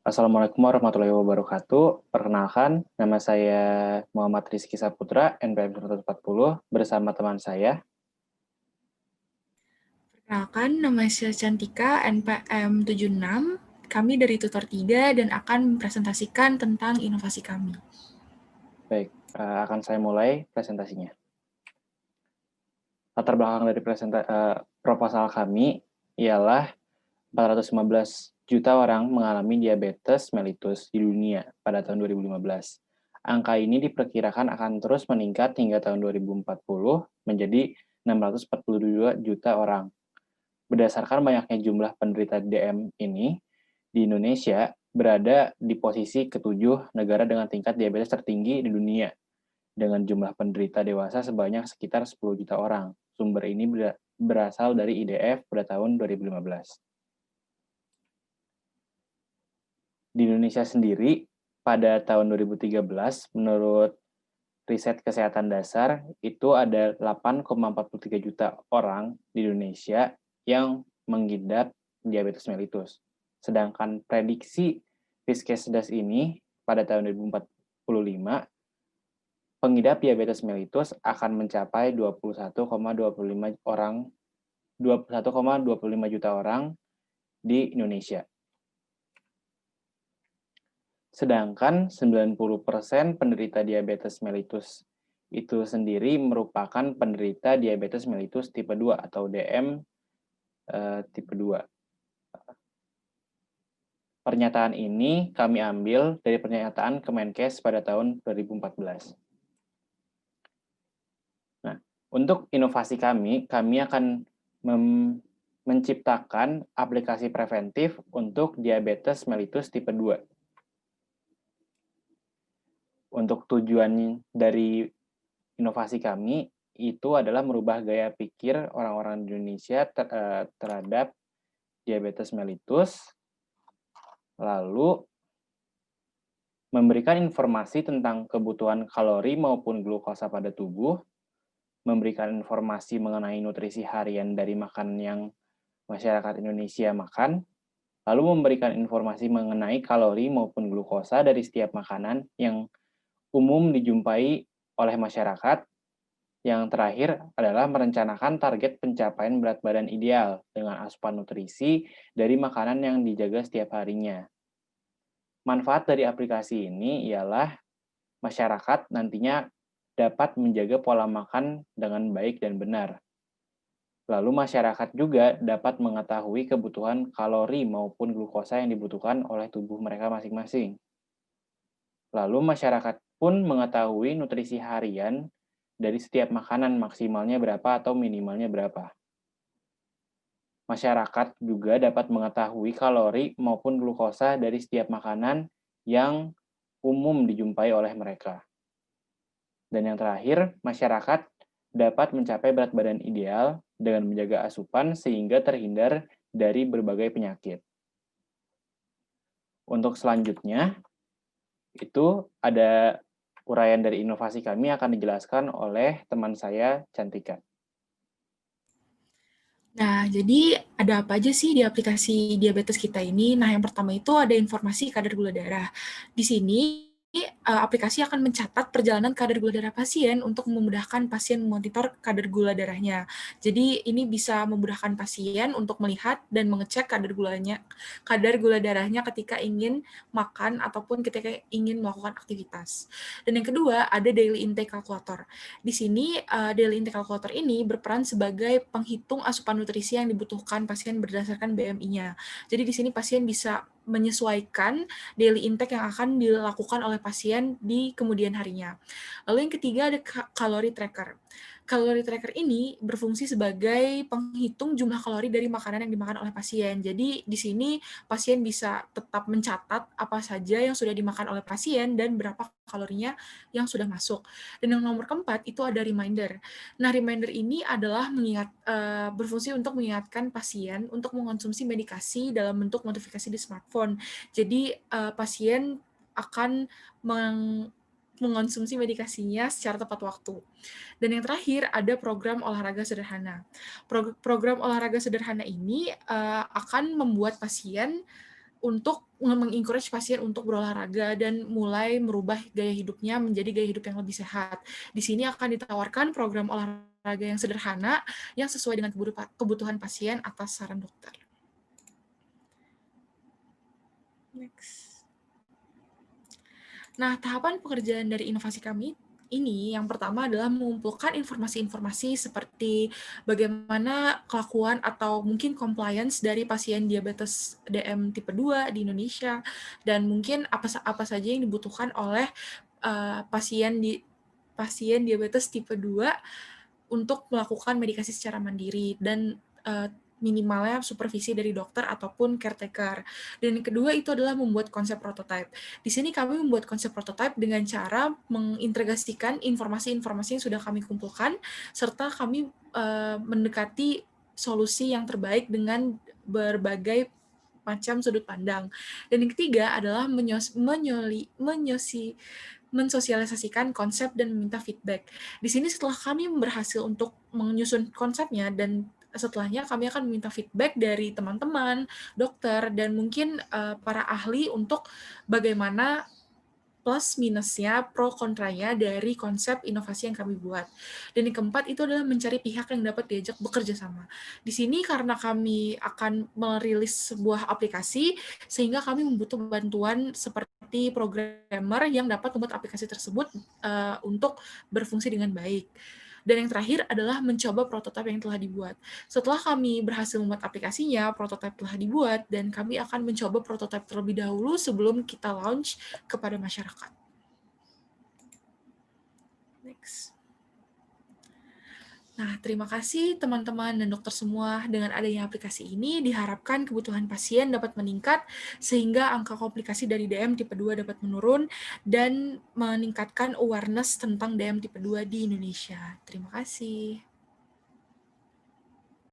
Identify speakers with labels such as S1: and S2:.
S1: Assalamualaikum warahmatullahi wabarakatuh. Perkenalkan, nama saya Muhammad Rizky Saputra, NPM 140, bersama teman saya.
S2: Perkenalkan, nama saya Cantika, NPM 76. Kami dari Tutor 3 dan akan mempresentasikan tentang inovasi kami.
S1: Baik, akan saya mulai presentasinya. Latar belakang dari proposal kami ialah 415 juta orang mengalami diabetes mellitus di dunia pada tahun 2015. Angka ini diperkirakan akan terus meningkat hingga tahun 2040 menjadi 642 juta orang. Berdasarkan banyaknya jumlah penderita DM ini, di Indonesia berada di posisi ketujuh negara dengan tingkat diabetes tertinggi di dunia, dengan jumlah penderita dewasa sebanyak sekitar 10 juta orang. Sumber ini berasal dari IDF pada tahun 2015. Di Indonesia sendiri, pada tahun 2013, menurut riset kesehatan dasar, itu ada 8,43 juta orang di Indonesia yang mengidap diabetes mellitus. Sedangkan prediksi Fiskesdas ini pada tahun 2045, pengidap diabetes mellitus akan mencapai 21,25 juta orang di Indonesia. Sedangkan 90% penderita diabetes mellitus itu sendiri merupakan penderita diabetes mellitus tipe 2 atau DM tipe 2. Pernyataan ini kami ambil dari pernyataan Kemenkes pada tahun 2014. Nah, untuk inovasi kami akan menciptakan aplikasi preventif untuk diabetes mellitus tipe 2. Untuk tujuan dari inovasi kami itu adalah merubah gaya pikir orang-orang di Indonesia terhadap diabetes mellitus, lalu memberikan informasi tentang kebutuhan kalori maupun glukosa pada tubuh, memberikan informasi mengenai nutrisi harian dari makanan yang masyarakat Indonesia makan, lalu memberikan informasi mengenai kalori maupun glukosa dari setiap makanan yang umum dijumpai oleh masyarakat. Yang terakhir adalah merencanakan target pencapaian berat badan ideal dengan asupan nutrisi dari makanan yang dijaga setiap harinya. Manfaat dari aplikasi ini ialah masyarakat nantinya dapat menjaga pola makan dengan baik dan benar. Lalu masyarakat juga dapat mengetahui kebutuhan kalori maupun glukosa yang dibutuhkan oleh tubuh mereka masing-masing. Lalu masyarakat pun mengetahui nutrisi harian dari setiap makanan maksimalnya berapa atau minimalnya berapa. Masyarakat juga dapat mengetahui kalori maupun glukosa dari setiap makanan yang umum dijumpai oleh mereka. Dan yang terakhir, masyarakat dapat mencapai berat badan ideal dengan menjaga asupan sehingga terhindar dari berbagai penyakit. Untuk selanjutnya, itu ada uraian dari inovasi kami akan dijelaskan oleh teman saya, Cantika.
S2: Nah, jadi ada apa aja sih di aplikasi diabetes kita ini? Nah, yang pertama itu ada informasi kadar gula darah. Di sini, aplikasi akan mencatat perjalanan kadar gula darah pasien untuk memudahkan pasien memonitor kadar gula darahnya. Jadi, ini bisa memudahkan pasien untuk melihat dan mengecek kadar gula darahnya ketika ingin makan ataupun ketika ingin melakukan aktivitas. Dan yang kedua, ada daily intake calculator. Di sini, daily intake calculator ini berperan sebagai penghitung asupan nutrisi yang dibutuhkan pasien berdasarkan BMI-nya. Jadi di sini pasien bisa menyesuaikan daily intake yang akan dilakukan oleh pasien di kemudian harinya. Lalu yang ketiga ada kalori tracker. Kalori tracker ini berfungsi sebagai penghitung jumlah kalori dari makanan yang dimakan oleh pasien. Jadi di sini pasien bisa tetap mencatat apa saja yang sudah dimakan oleh pasien dan berapa kalorinya yang sudah masuk. Dan yang nomor keempat itu ada reminder. Nah, reminder ini adalah berfungsi untuk mengingatkan pasien untuk mengonsumsi medikasi dalam bentuk notifikasi di smartphone. Jadi pasien akan mengonsumsi medikasinya secara tepat waktu. Dan yang terakhir ada program olahraga sederhana. Program olahraga sederhana ini akan membuat pasien untuk mengencourage pasien untuk berolahraga dan mulai merubah gaya hidupnya menjadi gaya hidup yang lebih sehat. Di sini akan ditawarkan program olahraga yang sederhana yang sesuai dengan kebutuhan pasien atas saran dokter. Next. Nah, tahapan pekerjaan dari inovasi kami ini yang pertama adalah mengumpulkan informasi-informasi seperti bagaimana kelakuan atau mungkin compliance dari pasien diabetes DM tipe 2 di Indonesia, dan mungkin apa saja yang dibutuhkan oleh pasien diabetes tipe 2 untuk melakukan medikasi secara mandiri, dan minimalnya supervisi dari dokter ataupun caretaker. Dan yang kedua itu adalah membuat konsep prototype. Di sini kami membuat konsep prototype dengan cara mengintegrasikan informasi-informasi yang sudah kami kumpulkan, serta kami mendekati solusi yang terbaik dengan berbagai macam sudut pandang. Dan yang ketiga adalah mensosialisasikan konsep dan meminta feedback. Di sini setelah kami berhasil untuk menyusun konsepnya, dan setelahnya kami akan meminta feedback dari teman-teman, dokter, dan mungkin para ahli untuk bagaimana plus minusnya, pro kontranya dari konsep inovasi yang kami buat. Dan yang keempat itu adalah mencari pihak yang dapat diajak bekerja sama. Di sini karena kami akan merilis sebuah aplikasi, sehingga kami membutuh bantuan seperti programmer yang dapat membuat aplikasi tersebut untuk berfungsi dengan baik. Dan yang terakhir adalah mencoba prototipe yang telah dibuat. Setelah kami berhasil membuat aplikasinya, prototipe telah dibuat, dan kami akan mencoba prototipe terlebih dahulu sebelum kita launch kepada masyarakat. Next. Nah, terima kasih teman-teman dan dokter semua. Dengan adanya aplikasi ini, diharapkan kebutuhan pasien dapat meningkat, sehingga angka komplikasi dari DM tipe 2 dapat menurun, dan meningkatkan awareness tentang DM tipe 2 di Indonesia. Terima kasih.